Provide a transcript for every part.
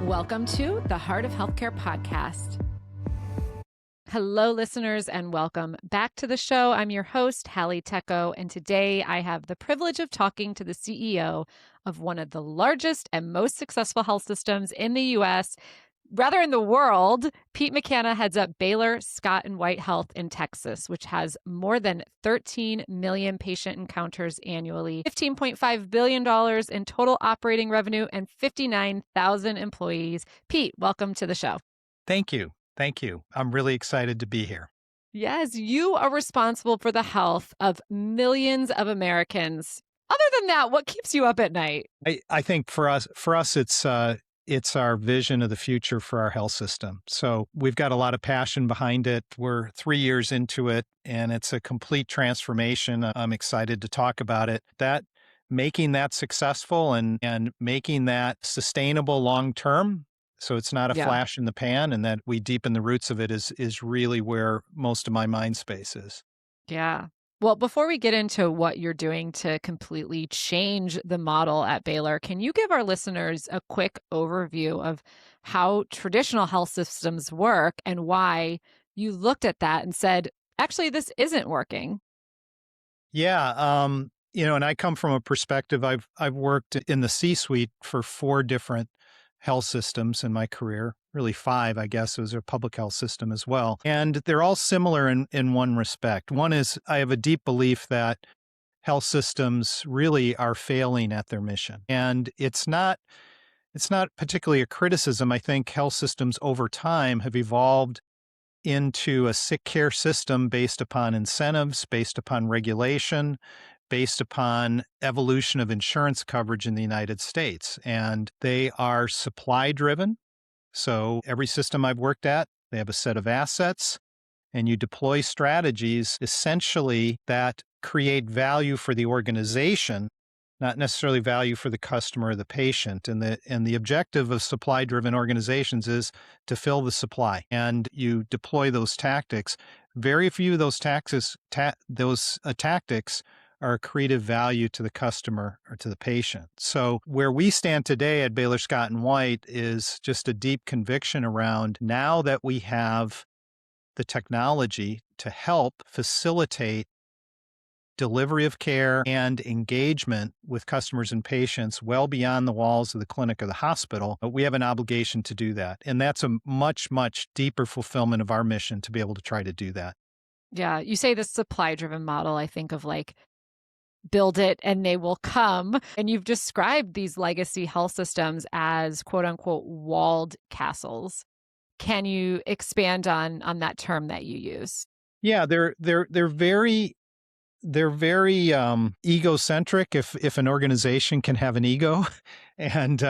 Welcome to the Heart of Healthcare podcast. Hello, listeners, and welcome back to the show. I'm your host, Halle, and today I have the privilege of talking to the CEO of one of the largest and most successful health systems in the U.S., rather in the world. Pete McCanna heads up Baylor Scott White Health in Texas, which has more than 13 million patient encounters annually, $15.5 billion in total operating revenue, and 59,000 employees. Pete, welcome to the show. Thank you. Thank you. I'm really excited to be here. Yes, you are responsible for the health of millions of Americans. Other than that, what keeps you up at night? I think for us, it's our vision of the future for our health system. So we've got a lot of passion behind it. We're 3 years into it, and it's a complete transformation. I'm excited to talk about it. Making that successful and making that sustainable long term, so it's not a flash in the pan, and that we deepen the roots of it is really where most of my mind space is. Yeah. Well, before we get into what you're doing to completely change the model at Baylor, can you give our listeners a quick overview of how traditional health systems work and why you looked at that and said, actually, this isn't working? Yeah, and I come from a perspective. I've worked in the C-suite for 4 different health systems in my career, really 5, I guess. It was a public health system as well. And they're all similar in one respect. One is I have a deep belief that health systems really are failing at their mission. And it's not particularly a criticism. I think health systems over time have evolved into a sick care system based upon incentives, based upon regulation, based upon evolution of insurance coverage in the United States. And they are supply driven. So every system I've worked at, they have a set of assets, and you deploy strategies essentially that create value for the organization, not necessarily value for the customer or the patient. And the objective of supply driven organizations is to fill the supply, and you deploy those tactics. Very few of those tactics are accretive value to the customer or to the patient. So where we stand today at Baylor Scott White is just a deep conviction around, now that we have the technology to help facilitate delivery of care and engagement with customers and patients well beyond the walls of the clinic or the hospital, but we have an obligation to do that. And that's a much, much deeper fulfillment of our mission to be able to try to do that. Yeah. You say the supply driven model, I think of like, build it and they will come. And you've described these legacy health systems as quote unquote walled castles. Can you expand on that term that you use? Yeah, they're very egocentric, if an organization can have an ego, and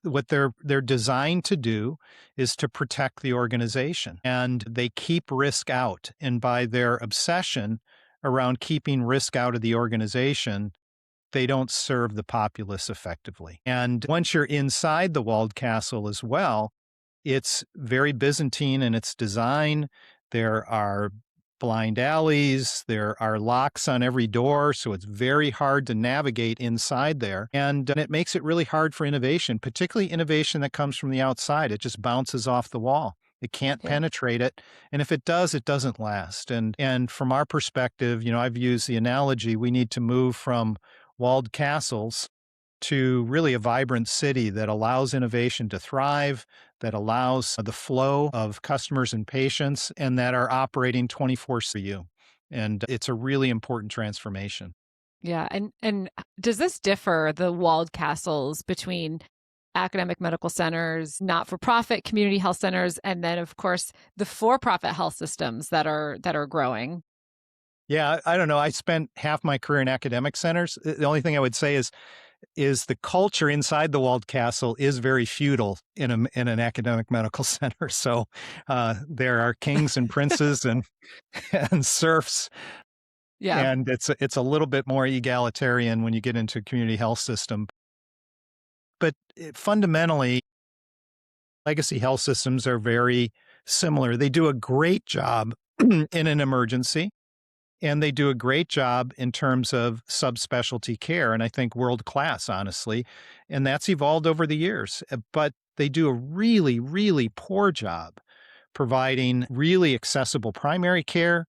what they're designed to do is to protect the organization, and they keep risk out. And by their obsession around keeping risk out of the organization, they don't serve the populace effectively. And once you're inside the walled castle as well, it's very Byzantine in its design. There are blind alleys, there are locks on every door, so it's very hard to navigate inside there. And it makes it really hard for innovation, particularly innovation that comes from the outside. It just bounces off the wall. It can't penetrate it. And if it does, it doesn't last. And from our perspective, I've used the analogy, we need to move from walled castles to really a vibrant city that allows innovation to thrive, that allows the flow of customers and patients, and that are operating 24/7. And it's a really important transformation. Yeah. And does this differ, the walled castles, between academic medical centers, not-for-profit community health centers, and then, of course, the for-profit health systems that are growing? Yeah, I don't know. I spent half my career in academic centers. The only thing I would say is the culture inside the walled castle is very feudal in an academic medical center. So there are kings and princes and and serfs. Yeah. And it's a little bit more egalitarian when you get into a community health system. But fundamentally, legacy health systems are very similar. They do a great job in an emergency, and they do a great job in terms of subspecialty care, and I think world-class, honestly, and that's evolved over the years. But they do a really, really poor job providing really accessible primary care,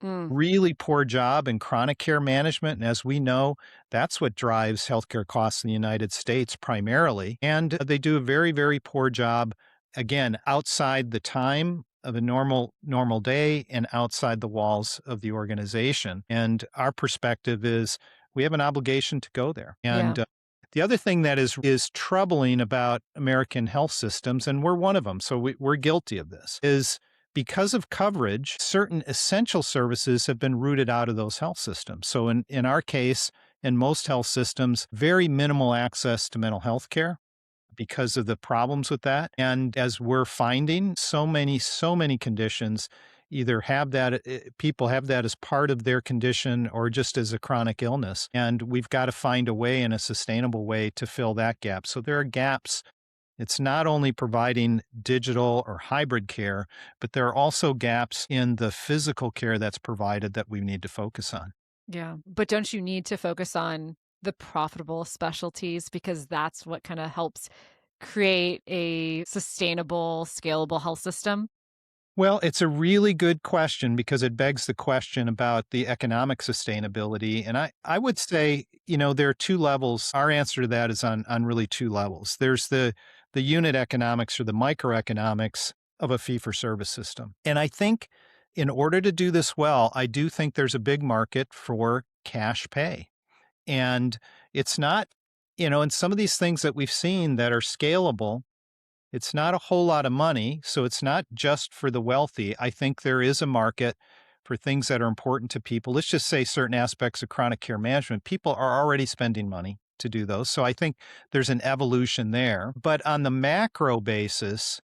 Mm, really poor job in chronic care management. And as we know, that's what drives healthcare costs in the United States primarily. And they do a very, very poor job, again, outside the time of a normal day and outside the walls of the organization. And our perspective is we have an obligation to go there. yeah. And the other thing that is troubling about American health systems, and we're one of them, so we're guilty of this, is because of coverage, certain essential services have been rooted out of those health systems. So in our case, in most health systems, very minimal access to mental health care because of the problems with that. And as we're finding, so many conditions either have that, people have that as part of their condition or just as a chronic illness. And we've got to find a way in a sustainable way to fill that gap. So there are gaps. It's not only providing digital or hybrid care, but there are also gaps in the physical care that's provided that we need to focus on. Yeah. But don't you need to focus on the profitable specialties because that's what kind of helps create a sustainable, scalable health system? Well, it's a really good question because it begs the question about the economic sustainability. And I would say, there are two levels. Our answer to that is on really two levels. There's the unit economics or the microeconomics of a fee-for-service system. And I think in order to do this well, I do think there's a big market for cash pay. And it's not, in some of these things that we've seen that are scalable, it's not a whole lot of money, so it's not just for the wealthy. I think there is a market for things that are important to people. Let's just say certain aspects of chronic care management. People are already spending money to do those. So I think there's an evolution there. But on the macro basis,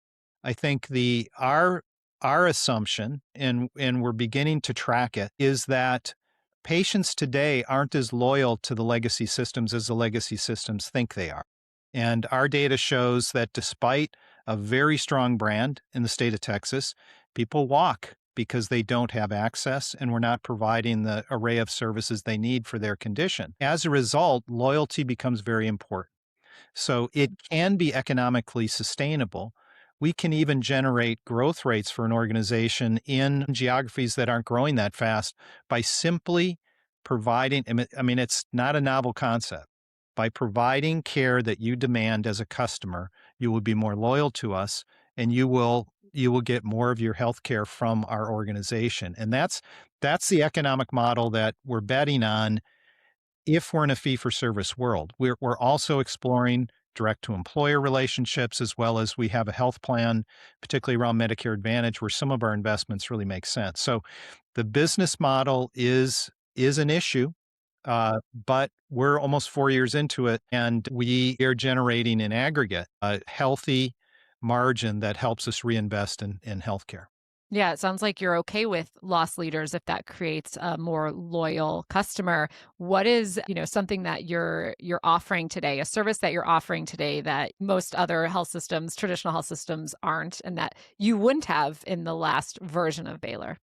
I think our assumption, and we're beginning to track it, is that patients today aren't as loyal to the legacy systems as the legacy systems think they are. And our data shows that despite a very strong brand in the state of Texas, people walk because they don't have access and we're not providing the array of services they need for their condition. As a result, loyalty becomes very important. So it can be economically sustainable. We can even generate growth rates for an organization in geographies that aren't growing that fast by simply providing, I mean, it's not a novel concept. By providing care that you demand as a customer, you will be more loyal to us and you will get more of your health care from our organization. And that's the economic model that we're betting on if we're in a fee for service world. We're also exploring direct to employer relationships as well as we have a health plan, particularly around Medicare Advantage, where some of our investments really make sense. So the business model is an issue. But we're almost 4 years into it, and we are generating in aggregate a healthy margin that helps us reinvest in healthcare. Yeah, it sounds like you're okay with loss leaders if that creates a more loyal customer. What is, something that you're offering today, a service that you're offering today that most other health systems, traditional health systems aren't, and that you wouldn't have in the last version of Baylor?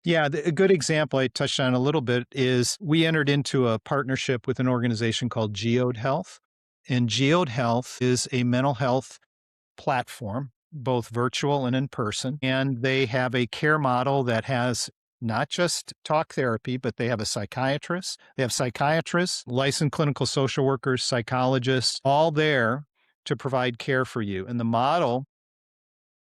Yeah, a good example I touched on a little bit is we entered into a partnership with an organization called Geode Health. And Geode Health is a mental health platform, both virtual and in person. And they have a care model that has not just talk therapy, but they have a psychiatrist. They have psychiatrists, licensed clinical social workers, psychologists, all there to provide care for you. And the model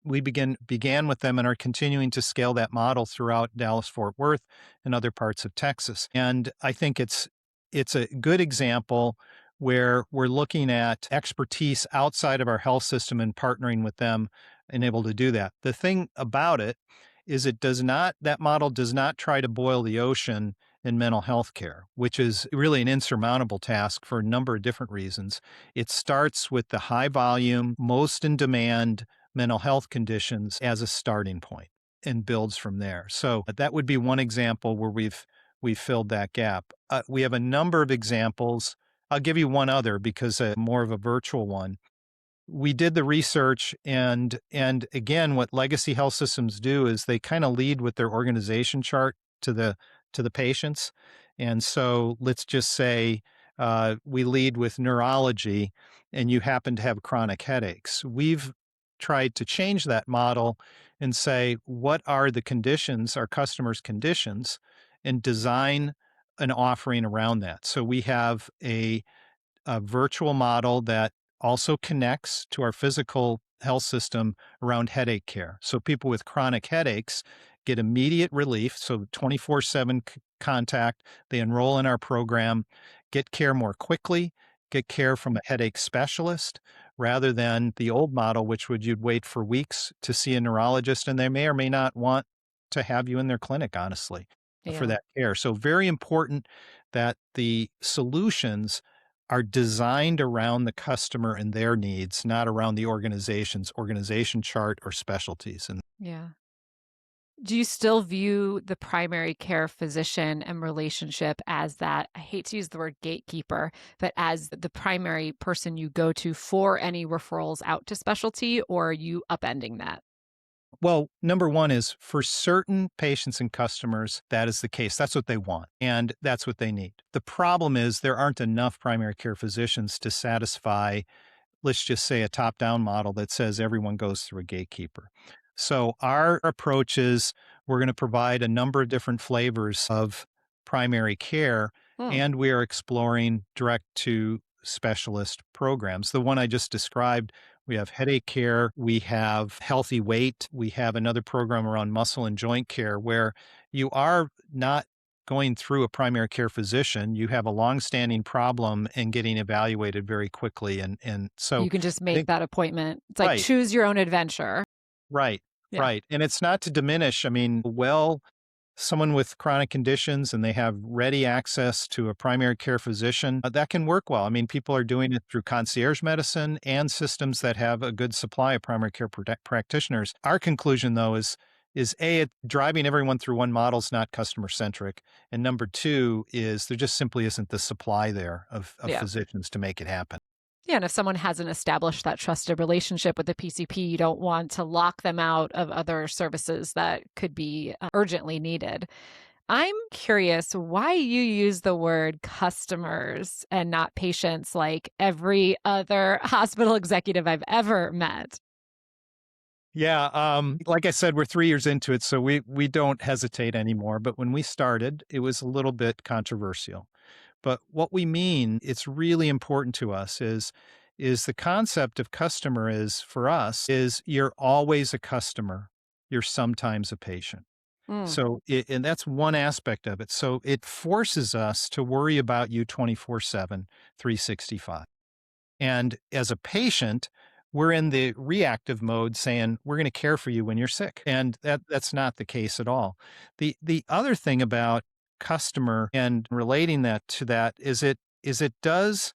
we began with them and are continuing to scale that model throughout Dallas-Fort Worth and other parts of Texas. And I think it's a good example where we're looking at expertise outside of our health system and partnering with them and able to do that. The thing about it is that model does not try to boil the ocean in mental health care, which is really an insurmountable task for a number of different reasons. It starts with the high volume, most in demand mental health conditions as a starting point and builds from there. So that would be one example where we've filled that gap. We have a number of examples. I'll give you one other because more of a virtual one. We did the research and again, what legacy health systems do is they kind of lead with their organization chart to the patients. And so let's just say we lead with neurology, and you happen to have chronic headaches. We've tried to change that model and say, what are the conditions, our customers' conditions, and design an offering around that. So we have a virtual model that also connects to our physical health system around headache care. So people with chronic headaches get immediate relief. So 24/7 contact, they enroll in our program, get care more quickly, get care from a headache specialist rather than the old model, which would you'd wait for weeks to see a neurologist, and they may or may not want to have you in their clinic, honestly, for Yeah. that care. So very important that the solutions are designed around the customer and their needs, not around the organization's organization chart or specialties. And Yeah. Do you still view the primary care physician and relationship as that, I hate to use the word gatekeeper, but as the primary person you go to for any referrals out to specialty, or are you upending that? well, number one is for certain patients and customers, that is the case. That's what they want, and that's what they need. The problem is there aren't enough primary care physicians to satisfy, let's just say, a top down model that says everyone goes through a gatekeeper. So our approach is we're going to provide a number of different flavors of primary care, Hmm. and we are exploring direct to specialist programs. The one I just described, we have headache care, we have healthy weight, we have another program around muscle and joint care where you are not going through a primary care physician, you have a long-standing problem and getting evaluated very quickly. And so You can just I make think that appointment. It's like right, choose your own adventure. right, Yeah. right. And it's not to diminish. I mean, someone with chronic conditions and they have ready access to a primary care physician, that can work well. I mean, people are doing it through concierge medicine and systems that have a good supply of primary care practitioners. Our conclusion, though, is A, driving everyone through one model is not customer centric. And number two is there just simply isn't the supply there of Yeah. physicians to make it happen. Yeah, and if someone hasn't established that trusted relationship with the PCP, you don't want to lock them out of other services that could be urgently needed. I'm curious why you use the word customers and not patients like every other hospital executive I've ever met. Yeah, like I said, we're 3 years into it, so we don't hesitate anymore, but when we started, it was a little bit controversial. But what we mean, it's really important to us is the concept of customer is for us is you're always a customer, you're sometimes a patient. Mm, So and that's one aspect of it. So it forces us to worry about you 24/7, 365. And as a patient, we're in the reactive mode saying, we're going to care for you when you're sick. And that's not the case at all. The other thing about customer and relating that to that is it does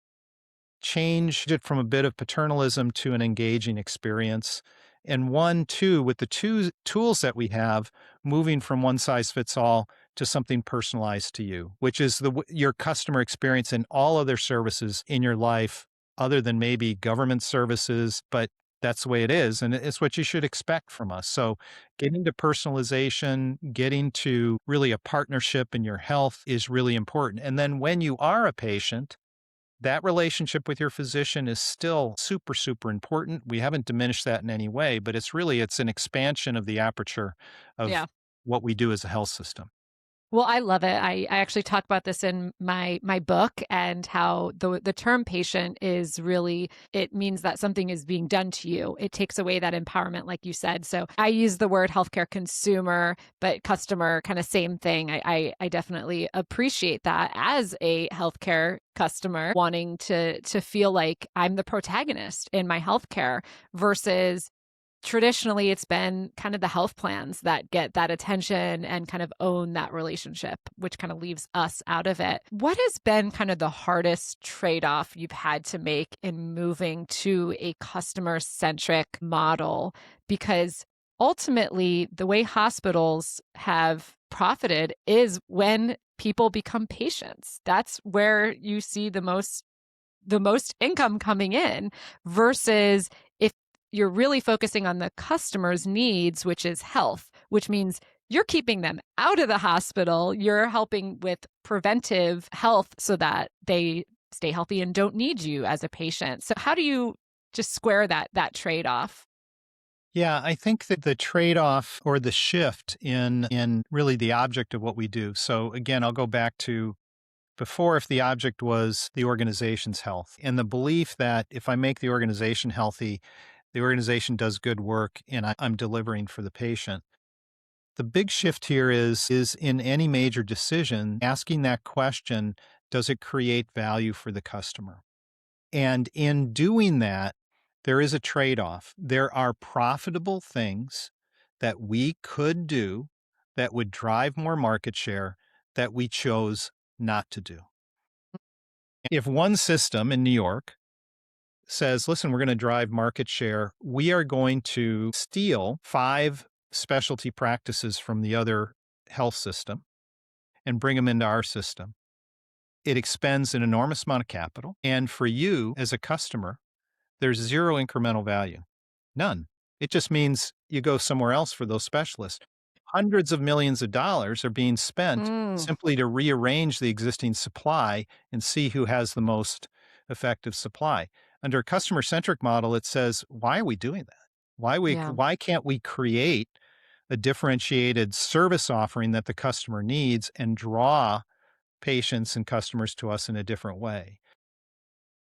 change it from a bit of paternalism to an engaging experience. And one, too, with the two tools that we have, moving from one size fits all to something personalized to you, which is your customer experience in all other services in your life, other than maybe government services, but that's the way it is. And it's what you should expect from us. So getting to personalization, getting to really a partnership in your health is really important. And then when you are a patient, that relationship with your physician is still super, super important. We haven't diminished that in any way, but it's an expansion of the aperture of yeah. what we do as a health system. Well, I love it. I actually talk about this in my book and how the term patient is really it means that something is being done to you. It takes away that empowerment, like you said. So I use the word healthcare consumer, but customer, kind of same thing. I definitely appreciate that as a healthcare customer, wanting to feel like I'm the protagonist in my healthcare versus traditionally it's been kind of the health plans that get that attention and kind of own that relationship, which kind of leaves us out of it. What has been kind of the hardest trade-off you've had to make in moving to a customer-centric model? Because ultimately, the way hospitals have profited is when people become patients. That's where you see the most income coming in versus if you're really focusing on the customer's needs, which is health, which means you're keeping them out of the hospital. You're helping with preventive health so that they stay healthy and don't need you as a patient. So how do you just square that trade-off? Yeah, I think that the trade-off or the shift in really the object of what we do. So again, I'll go back to before, if the object was the organization's health and the belief that if I make the organization healthy, the organization does good work and I'm delivering for the patient. The big shift here is in any major decision, asking that question, does it create value for the customer? And in doing that, there is a trade-off. There are profitable things that we could do that would drive more market share that we chose not to do. If one system in New York says, listen, we're going to drive market share, we are going to steal 5 specialty practices from the other health system and bring them into our system. It expends an enormous amount of capital. And for you as a customer, there's zero incremental value. None. It just means you go somewhere else for those specialists. Hundreds of millions of dollars are being spent Mm, simply to rearrange the existing supply and see who has the most effective supply. Under a customer-centric model, it says, why are we doing that? yeah. Why can't we create a differentiated service offering that the customer needs and draw patients and customers to us in a different way?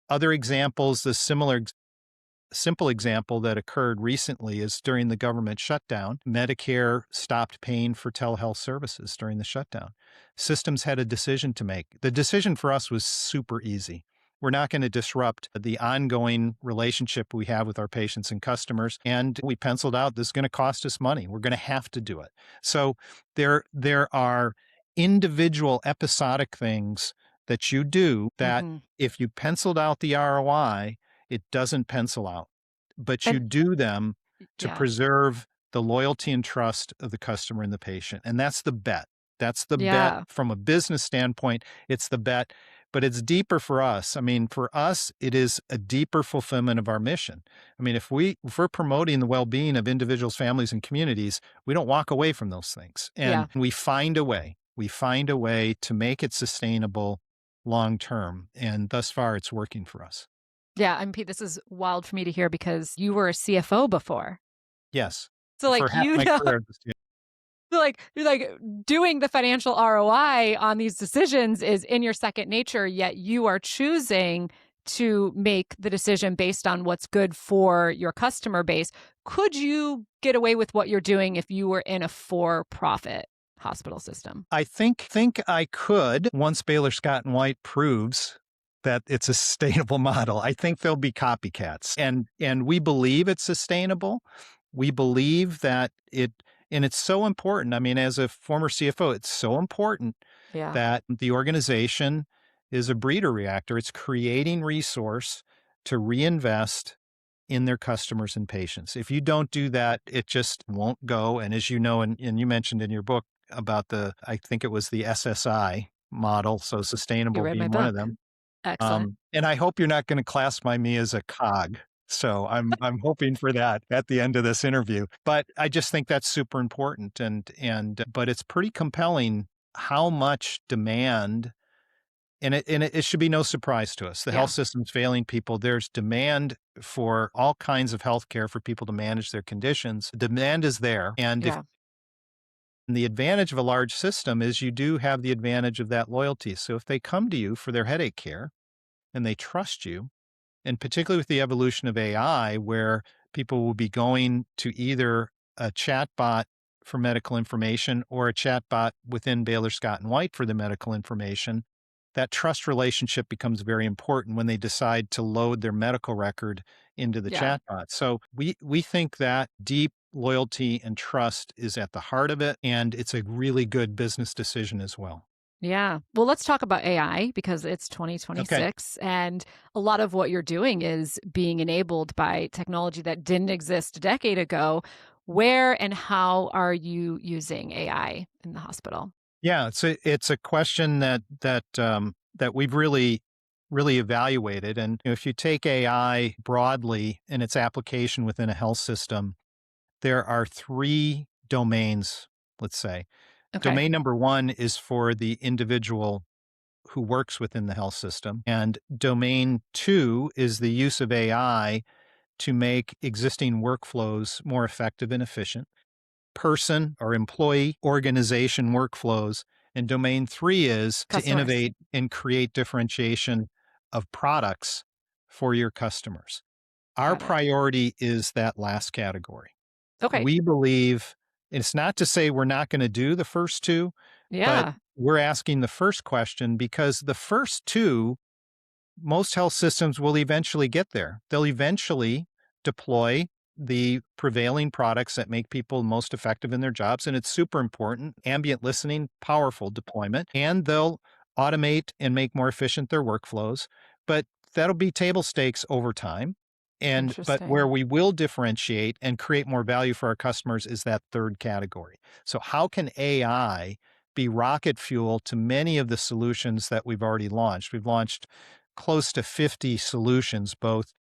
Other examples, the simple example that occurred recently is during the government shutdown. Medicare stopped paying for telehealth services during the shutdown. Systems had a decision to make. The decision for us was super easy. We're not going to disrupt the ongoing relationship we have with our patients and customers. And we penciled out this is going to cost us money. We're going to have to do it. So there are individual episodic things that you do that Mhm. if you penciled out the ROI, it doesn't pencil out, but you And do them to yeah. preserve the loyalty and trust of the customer and the patient. And that's the bet. That's the bet Yeah. from a business standpoint. It's the bet, but it's deeper for us. I mean, for us, it is a deeper fulfillment of our mission. I mean, if we're promoting the well-being of individuals, families, and communities, we don't walk away from those things. And Yeah. we find a way. We find a way to make it sustainable long term. And thus far, it's working for us. Yeah, I mean, Pete, this is wild for me to hear because you were a CFO before. Yes. So, For like, half you my know, career. you're like doing the financial ROI on these decisions is in your second nature, yet you are choosing to make the decision based on what's good for your customer base. Could you get away with what you're doing if you were in a for-profit hospital system? I think I could once Baylor Scott White proves that it's a sustainable model. I think there'll be copycats. And we believe it's sustainable. We believe that and it's so important. I mean, as a former CFO, it's so important Yeah. that the organization is a breeder reactor. It's creating resource to reinvest in their customers and patients. If you don't do that, it just won't go. And as you know, and you mentioned in your book about I think it was the SSI model, so You sustainable read my being one of book. them. Excellent. And I hope you're not going to classify me as a cog. So I'm hoping for that at the end of this interview. But I just think that's super important, but it's pretty compelling how much demand and it should be no surprise to us. The Yeah. health system's failing people. There's demand for all kinds of healthcare for people to manage their conditions. Demand is there. Yeah. And the advantage of a large system is you do have the advantage of that loyalty. So if they come to you for their headache care and they trust you, and particularly with the evolution of AI, where people will be going to either a chatbot for medical information or a chatbot within Baylor Scott and White for the medical information, that trust relationship becomes very important when they decide to load their medical record into the Yeah. chatbot. So we think that deep loyalty and trust is at the heart of it, and it's a really good business decision as well. Yeah. Well, let's talk about AI because it's Okay. 2026 and a lot of what you're doing is being enabled by technology that didn't exist a decade ago. Where and how are you using AI in the hospital? Yeah, it's a question that we've really evaluated. And if you take AI broadly in its application within a health system, there are 3 domains, let's say. Okay. Domain number 1 is for the individual who works within the health system. And domain two is the use of AI to make existing workflows more effective and efficient. Person or employee organization workflows. And domain three is to Customers. innovate and create differentiation of products for your customers. Our Got it. priority is that last category. Okay. We believe it's not to say we're not going to do the first two, but Yeah. we're asking the first question because the first two, most health systems will eventually get there. They'll eventually deploy the prevailing products that make people most effective in their jobs. And it's super important. Ambient listening, powerful deployment, and they'll automate and make more efficient their workflows. But that'll be table stakes over time. But where Interesting. we will differentiate and create more value for our customers is that third category. So how can AI be rocket fuel to many of the solutions that we've already launched? We've launched close to 50 solutions, both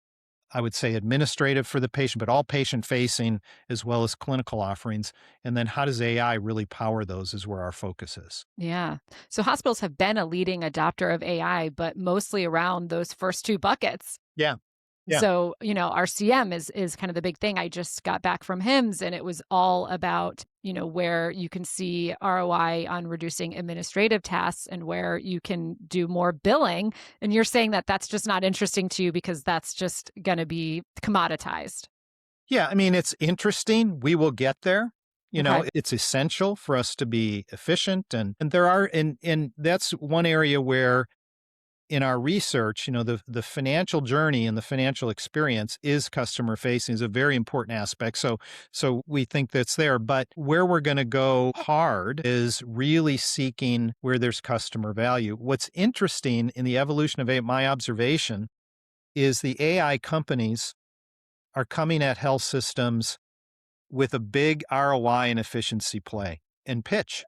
I would say administrative for the patient, but all patient facing as well as clinical offerings. And then how does AI really power those is where our focus is. Yeah. So hospitals have been a leading adopter of AI, but mostly around those first two buckets. Yeah. Yeah. So, RCM is kind of the big thing. I just got back from HIMSS and it was all about, where you can see ROI on reducing administrative tasks and where you can do more billing. And you're saying that that's just not interesting to you because that's just going to be commoditized. Yeah. I mean, it's interesting. We will get there. Okay. It's essential for us to be efficient. And there are, and that's one area where in our research, the financial journey and the financial experience is customer facing is a very important aspect. So we think that's there, but where we're going to go hard is really seeking where there's customer value. What's interesting in the evolution of AI, my observation is the AI companies are coming at health systems with a big ROI and efficiency play and pitch.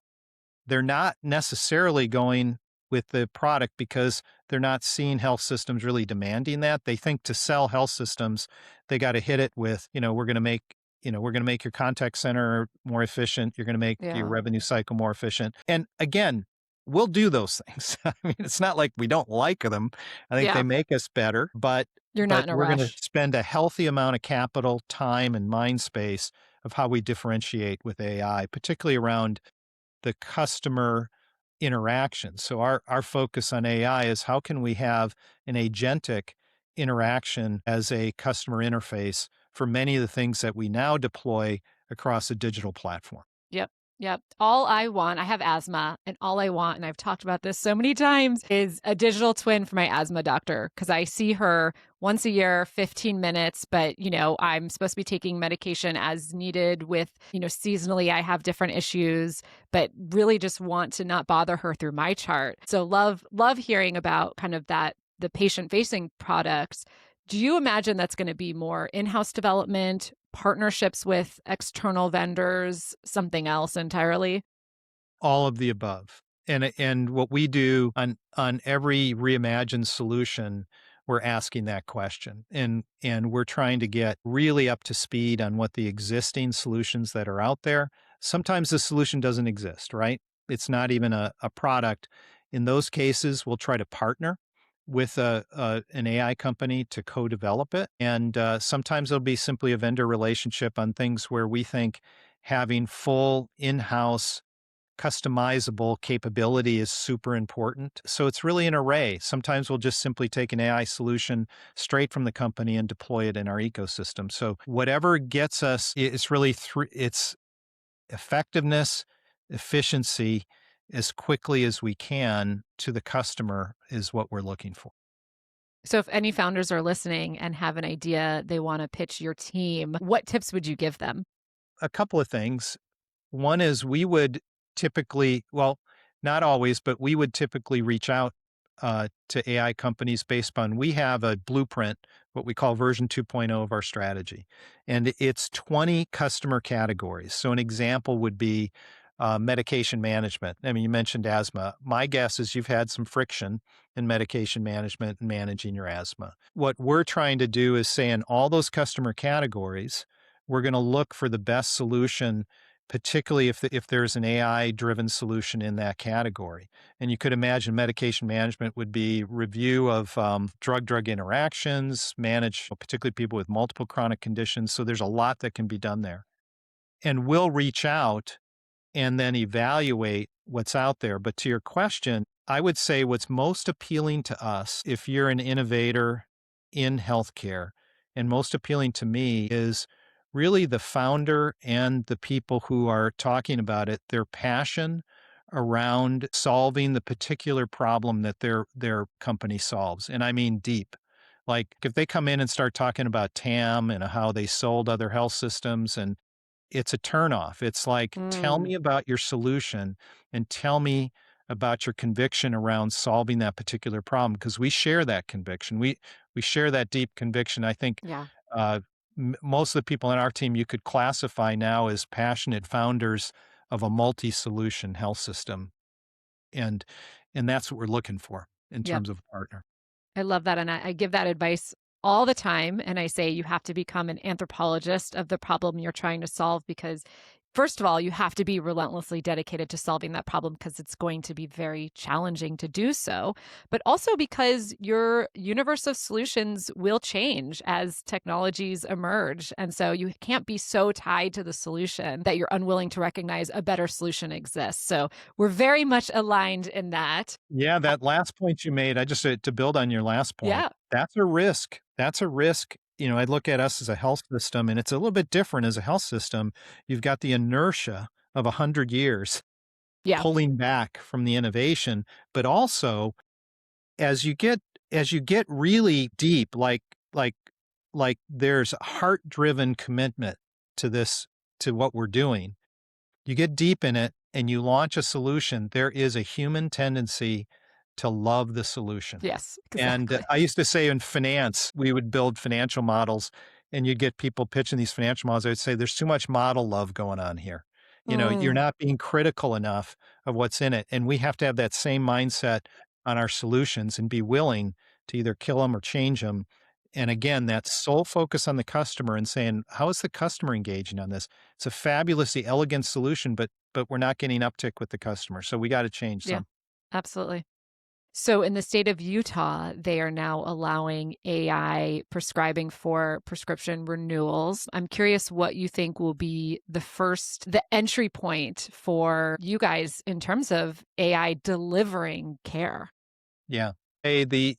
They're not necessarily going with the product because they're not seeing health systems really demanding that. They think to sell health systems, they got to hit it with, we're going to make your contact center more efficient. You're going to make your Yeah. revenue cycle more efficient. And again, we'll do those things. I mean, it's not like we don't like them. I think they Yeah. make us better, You're not but in a we're going to rush. spend a healthy amount of capital, time, and mind space of how we differentiate with AI, particularly around the customer interaction. So our focus on AI is how can we have an agentic interaction as a customer interface for many of the things that we now deploy across a digital platform. Yep. Yep. I have asthma, and all I want, and I've talked about this so many times, is a digital twin for my asthma doctor because I see her once a year, 15 minutes, but, I'm supposed to be taking medication as needed with, seasonally I have different issues, but really just want to not bother her through my chart. So love hearing about kind of that, the patient facing products. Do you imagine that's going to be more in-house development, partnerships with external vendors, something else entirely? All of the above. And what we do on every reimagined solution, we're asking that question. And we're trying to get really up to speed on what the existing solutions that are out there. Sometimes the solution doesn't exist, right? It's not even a product. In those cases, we'll try to partner with an AI company to co-develop it. And sometimes it'll be simply a vendor relationship on things where we think having full in-house customizable capability is super important. So it's really an array. Sometimes we'll just simply take an AI solution straight from the company and deploy it in our ecosystem. So whatever gets us, it's really it's effectiveness, efficiency as quickly as we can to the customer is what we're looking for. So if any founders are listening and have an idea they want to pitch your team, what tips would you give them? A couple of things. One is we would typically, well, not always, but we would typically reach out to AI companies based on we have a blueprint, what we call version 2.0 of our strategy. And it's 20 customer categories. So an example would be medication management. I mean, you mentioned asthma. My guess is you've had some friction in medication management and managing your asthma. What we're trying to do is say in all those customer categories, we're going to look for the best solution particularly if there's an AI-driven solution in that category. And you could imagine medication management would be review of drug-drug interactions, manage particularly people with multiple chronic conditions. So there's a lot that can be done there. And we'll reach out and then evaluate what's out there. But to your question, I would say what's most appealing to us, if you're an innovator in healthcare, and most appealing to me is really the founder and the people who are talking about it, their passion around solving the particular problem that their company solves. And I mean deep. Like if they come in and start talking about TAM and how they sold other health systems, and it's a turnoff. It's like, tell Mm, me about your solution and tell me about your conviction around solving that particular problem, because we share that conviction. We share that deep conviction. I think yeah. uh, most of the people on our team you could classify now as passionate founders of a multi-solution health system, and that's what we're looking for in Yep. terms of a partner. I love that, and I give that advice all the time, and I say you have to become an anthropologist of the problem you're trying to solve because first of all, you have to be relentlessly dedicated to solving that problem because it's going to be very challenging to do so, but also because your universe of solutions will change as technologies emerge, and so you can't be so tied to the solution that you're unwilling to recognize a better solution exists. So, we're very much aligned in that. Yeah, that last point you made, I just to build on your last point, Yeah. that's a risk. That's a risk. You know, I look at us as a health system, and it's a little bit different as a health system. You've got the inertia of 100 years Yeah. pulling back from the innovation, but also as you get really deep, like there's heart-driven commitment to this, to what we're doing. You get deep in it and you launch a solution, there is a human tendency to love the solution. Yes, And exactly. I used to say in finance, we would build financial models and you'd get people pitching these financial models. I'd say, there's too much model love going on here. You know, you're Mm, not being critical enough of what's in it. And we have to have that same mindset on our solutions and be willing to either kill them or change them. And again, that sole focus on the customer and saying, how is the customer engaging on this? It's a fabulously elegant solution, but we're not getting uptick with the customer. So we got to change yeah, some. absolutely. So in the state of Utah, they are now allowing AI prescribing for prescription renewals. I'm curious what you think will be the entry point for you guys in terms of AI delivering care. Yeah. Hey,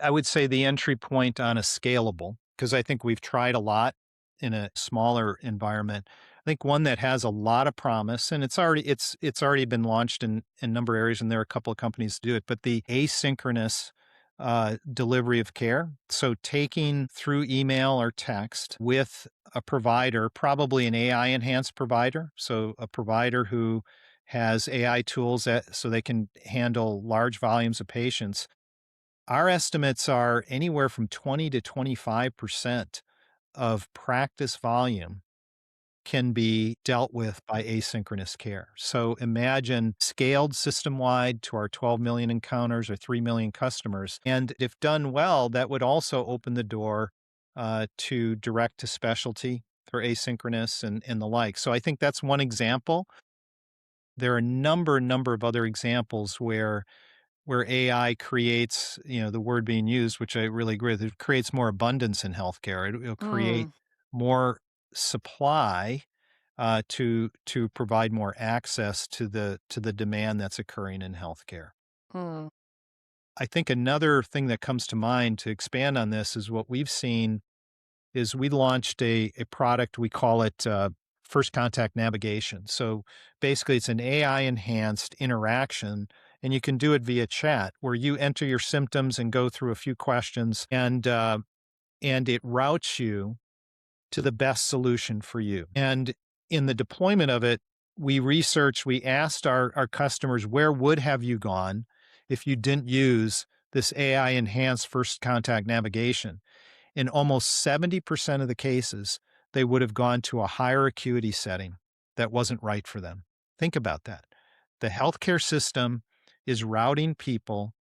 I would say the entry point on a scalable, because I think we've tried a lot in a smaller environment. I think one that has a lot of promise, and it's already been launched in a number of areas, and there are a couple of companies to do it, but the asynchronous delivery of care. So taking through email or text with a provider, probably an AI enhanced provider. So a provider who has AI tools so they can handle large volumes of patients. Our estimates are anywhere from 20 to 25% of practice volume can be dealt with by asynchronous care. So imagine scaled system wide to our 12 million encounters or 3 million customers. And if done well, that would also open the door to direct to specialty for asynchronous and the like. So I think that's one example. There are a number of other examples where AI creates, the word being used, which I really agree with, it creates more abundance in healthcare. It'll create Mm, more supply to provide more access to the demand that's occurring in healthcare. mm, I think another thing that comes to mind to expand on this is what we've seen is we launched a product, we call it first contact navigation. So basically, it's an AI enhanced interaction, and you can do it via chat where you enter your symptoms and go through a few questions, and it routes you to the best solution for you. And in the deployment of it, we asked our customers, where would have you gone if you didn't use this AI enhanced first contact navigation? In almost 70% of the cases, they would have gone to a higher acuity setting that wasn't right for them. Think about that. The healthcare system is routing people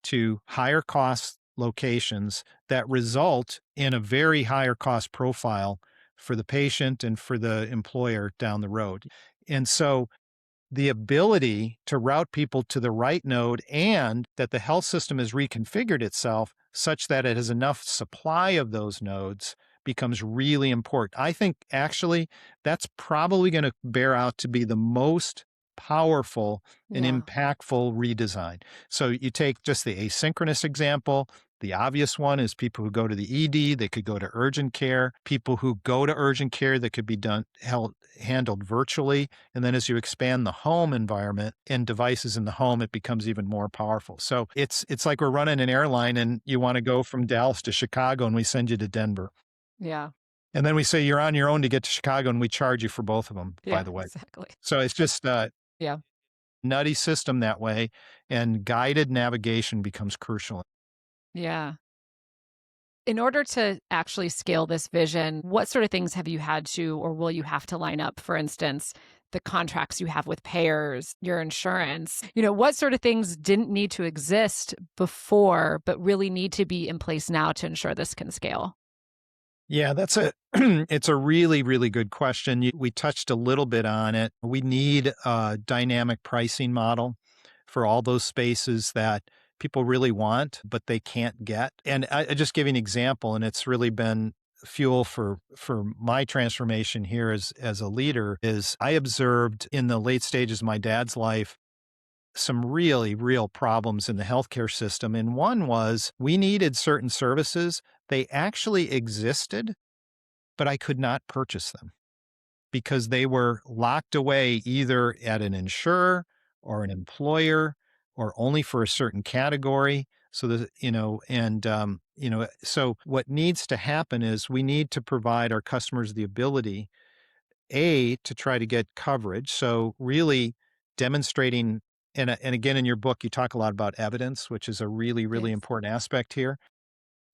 to higher cost locations that result in a very higher cost profile for the patient and for the employer down the road. And so the ability to route people to the right node and that the health system has reconfigured itself such that it has enough supply of those nodes becomes really important. I think actually that's probably going to bear out to be the most powerful and Yeah. impactful redesign. So you take just the asynchronous example. The obvious one is people who go to the ED, they could go to urgent care. People who go to urgent care that could be handled virtually. And then as you expand the home environment and devices in the home, it becomes even more powerful. So it's like we're running an airline and you want to go from Dallas to Chicago and we send you to Denver. Yeah. And then we say you're on your own to get to Chicago and we charge you for both of them, by Yeah, the way. exactly. So it's just a Yeah. nutty system that way, and guided navigation becomes crucial. Yeah. In order to actually scale this vision, what sort of things have you had to or will you have to line up? For instance, the contracts you have with payers, your insurance. What sort of things didn't need to exist before, but really need to be in place now to ensure this can scale? Yeah, that's a it's a really, really good question. We touched a little bit on it. We need a dynamic pricing model for all those spaces that people really want, but they can't get. And I just give you an example, and it's really been fuel for my transformation here as a leader. Is I observed in the late stages of my dad's life some really real problems in the healthcare system. And one was we needed certain services. They actually existed, but I could not purchase them because they were locked away either at an insurer or an employer or only for a certain category. So so what needs to happen is we need to provide our customers the ability, to try to get coverage. So really demonstrating, and again, in your book, you talk a lot about evidence, which is a really, really Yes. important aspect here.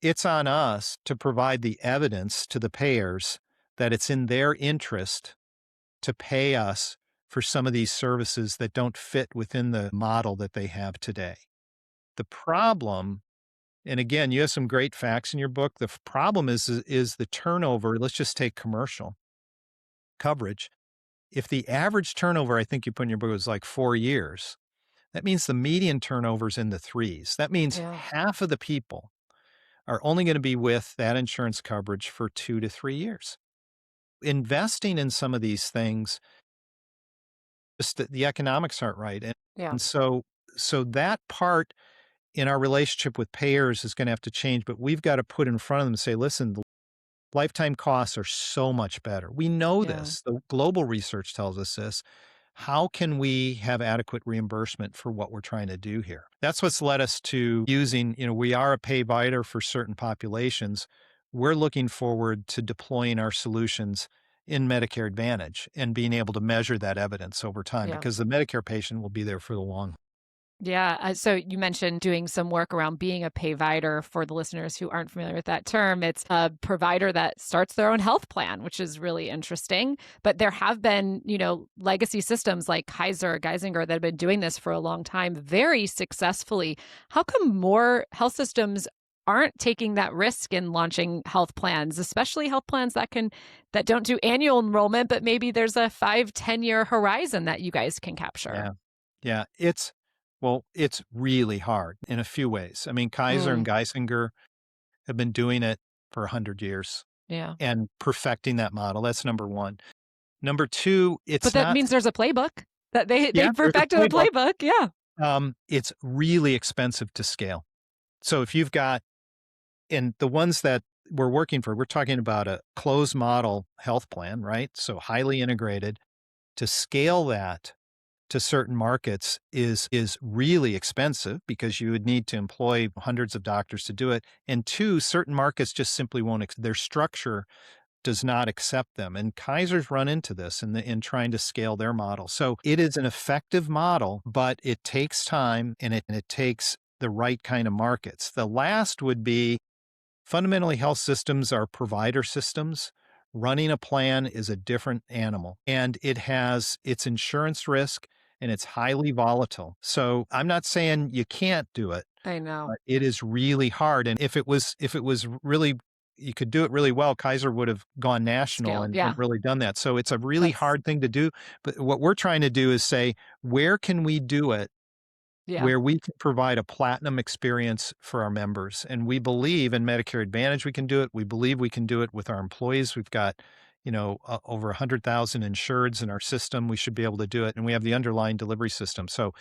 It's on us to provide the evidence to the payers that it's in their interest to pay us for some of these services that don't fit within the model that they have today. The problem, and again, you have some great facts in your book. The problem is the turnover. Let's just take commercial coverage. If the average turnover, I think you put in your book, was like 4 years, that means the median turnover is in the threes. That means Yeah. half of the people are only going to be with that insurance coverage for 2 to 3 years. Investing in some of these things, just the economics aren't right. Yeah. And so that part in our relationship with payers is going to have to change, but we've got to put in front of them and say, listen, the lifetime costs are so much better. We know Yeah. this. The global research tells us this. How can we have adequate reimbursement for what we're trying to do here? That's what's led us to using, we are a pay provider for certain populations. We're looking forward to deploying our solutions in Medicare Advantage and being able to measure that evidence over time Yeah. because the Medicare patient will be there for the long. Yeah. So you mentioned doing some work around being a payvider. For the listeners who aren't familiar with that term, it's a provider that starts their own health plan, which is really interesting. But there have been, legacy systems like Kaiser, Geisinger that have been doing this for a long time very successfully. How come more health systems aren't taking that risk in launching health plans, especially health plans that don't do annual enrollment, but maybe there's a 5-10 year horizon that you guys can capture? Yeah. Yeah. It's really hard in a few ways. I mean, Kaiser and Mm, Geisinger have been doing it for 100 years yeah. and perfecting that model. That's number one. Number two, But it's that not, means there's a playbook that they yeah, there's a perfected a playbook. playbook, yeah. It's really expensive to scale. So if you've got, and the ones that we're working for, we're talking about a closed model health plan, right? So highly integrated. To scale that to certain markets is really expensive because you would need to employ hundreds of doctors to do it. And two, certain markets just simply won't, their structure does not accept them. And Kaiser's run into this in trying to scale their model. So it is an effective model, but it takes time and it takes the right kind of markets. The last would be fundamentally health systems are provider systems. Running a plan is a different animal and it has its insurance risk and it's highly volatile. So I'm not saying you can't do it, I know. but it is really hard. And if it was really you could do it really well. Kaiser would have gone national Scaled. and Yeah. really done that. So it's a really That's, hard thing to do. But what we're trying to do is say, where can we do it yeah. where we can provide a platinum experience for our members? And we believe in Medicare Advantage we can do it. We believe we can do it with our employees. We've got, over 100,000 insureds in our system. We should be able to do it. And we have the underlying delivery system. So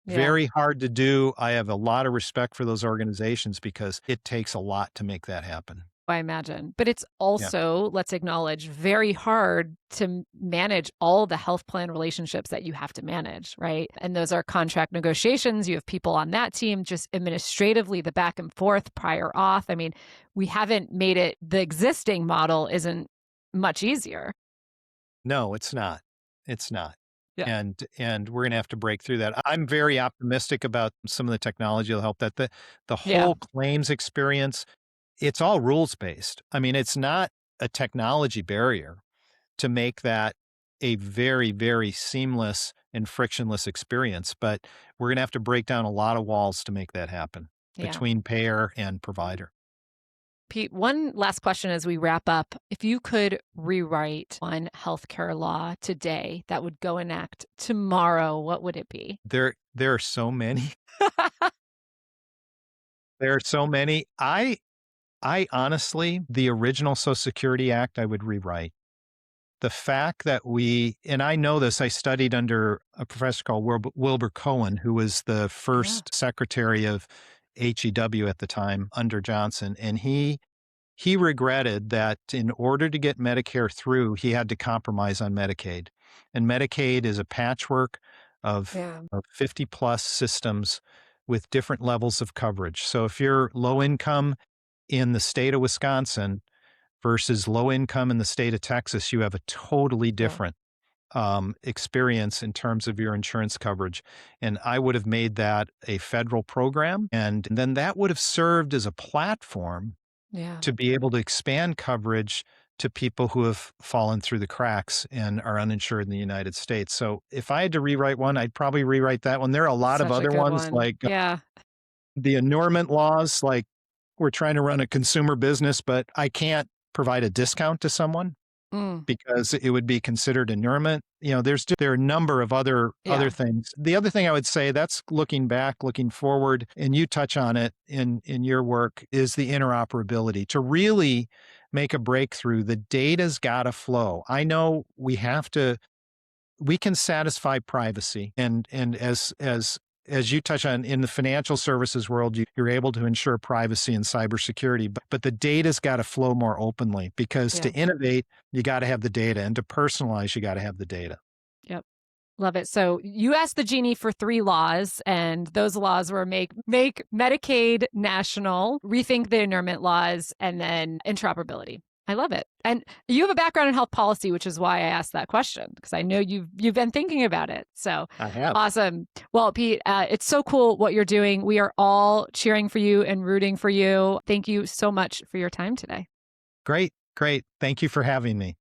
Yeah. very hard to do. I have a lot of respect for those organizations because it takes a lot to make that happen. I imagine. But it's Yeah. also, let's acknowledge, very hard to manage all the health plan relationships that you have to manage, right? And those are contract negotiations. You have people on that team, just administratively, the back and forth, prior auth. I mean, we haven't made it, the existing model isn't much easier. No, it's not. It's not. Yeah. And we're gonna have to break through that. I'm very optimistic about some of the technology that'll help that. The Yeah. whole claims experience, it's all rules based. I mean, it's not a technology barrier to make that a very, very seamless and frictionless experience, but we're gonna have to break down a lot of walls to make that happen Yeah. between payer and provider. Pete, one last question as we wrap up. If you could rewrite one healthcare law today that would go enact tomorrow, what would it be? There are so many. There are so many. I honestly, the original Social Security Act, I would rewrite. The fact that and I know this, I studied under a professor called Wilbur Cohen, who was the first secretary of HEW at the time under Johnson. And he regretted that in order to get Medicare through, he had to compromise on Medicaid. And Medicaid is a patchwork of, Yeah. of 50 plus systems with different levels of coverage. So if you're low income in the state of Wisconsin versus low income in the state of Texas, you have a totally different experience in terms of your insurance coverage. And I would have made that a federal program. And then that would have served as a platform Yeah. to be able to expand coverage to people who have fallen through the cracks and are uninsured in the United States. So if I had to rewrite one, I'd probably rewrite that one. There are a lot of Such a other good ones one. like Yeah. the annulment laws, like we're trying to run a consumer business, but I can't provide a discount to someone Mm. because it would be considered annulment. There are a number of other Yeah. things. The other thing I would say, that's looking back, looking forward, and you touch on it in your work, is the interoperability. To really make a breakthrough, the data's got to flow. I know we can satisfy privacy, and as you touch on in the financial services world, you're able to ensure privacy and cybersecurity, but the data's got to flow more openly because to innovate, you got to have the data, and to personalize, you got to have the data. Yep. Love it. So you asked the genie for 3 laws, and those laws were make Medicaid national, rethink the annulment laws, and then interoperability. I love it. And you have a background in health policy, which is why I asked that question, because I know you've been thinking about it. So I have. awesome. Well, Pete, it's so cool what you're doing. We are all cheering for you and rooting for you. Thank you so much for your time today. Great. Thank you for having me.